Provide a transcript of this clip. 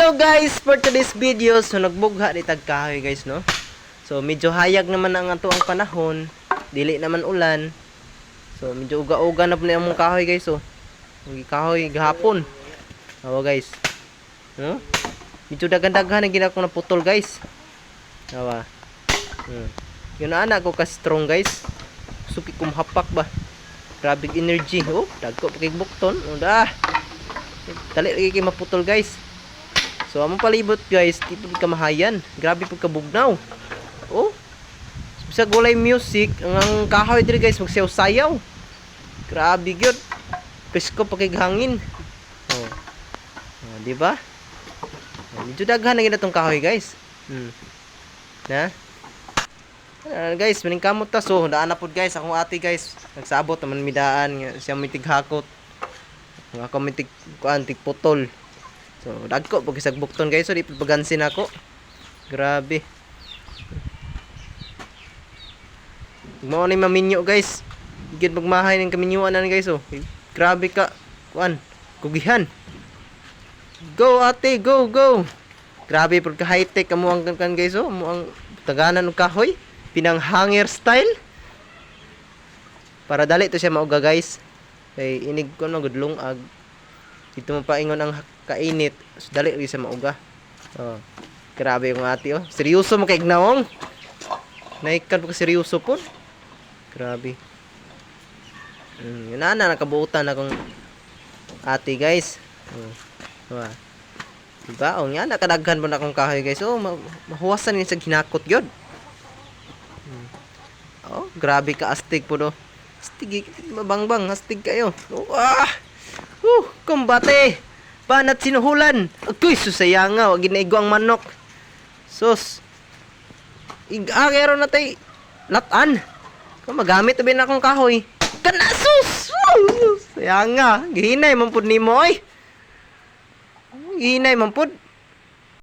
Hello guys, for today's video, so nagbugha ni tagkahoy guys, no? So medyo hayag naman ang ato ang panahon, dili naman ulan. So medyo uga-uga na po na ang kahoy guys, oh. Ang kahoy gahapon. Awa guys. No? Medyo daghan-daghan ang ginako na putol guys. Awa. Yun na anak ko ka strong guys. Suki kumhapak ba. Grabe energy, oh. Dagko pa kay bukton. Udah. Dali lagi kay maputol guys. So among palibot guys, dito ka mahayan. Grabe pud kabugnaw. Oh. Sa gulay music, ang kahoy diri guys magsayaw-sayaw. Grabe gyud. Pesko pa kay hangin. Oh. Oh, di ba? Medyo daghan na tong kahoy guys. Na? Guys, maning kamot ta so daan na pud guys akong ate guys. Nagsabot naman midaan siya mitig hakot. Nga ko mitig kuan tig putol. So, dagko pag isag bukton guys, so di pagansin ako. Grabe. Mao ni maminyo guys. Igid magmahay ning kaminyuan na guys, oh. Grabe ka. Kuan, kugihan. Go ate, go, go. Grabe pud ka high tech amo ang kan guys, oh. Amo ang taganan og kahoy, pinang hanger style. Para dali to siya mauga guys. Kay inig ko no gudlong ag dito mo paingon ang kainit. So, dali rin sa mauga. Oh. Grabe yung ate, oh. Seryoso mo kay Ignaong. Naikan po ka seryoso po. Grabe. Yun na nakabuutan akong ate guys. Diba? Diba? O nga, nakadaghan po na akong kahoy guys. Oh, mahuwasan yun sa ginakot yun. Oh, grabe ka astig po do. Astig, mabangbang, astig kayo. Oh, kumbate. Banat sinuhulan. Agoy, susayanga. Wag ginaigo ang manok. Sus. Igagero na tay. Latan. Kung magamit na akong kahoy. Kanasus. Sayanga. Gihinay man pud nimo, oy. Gihinay man pud.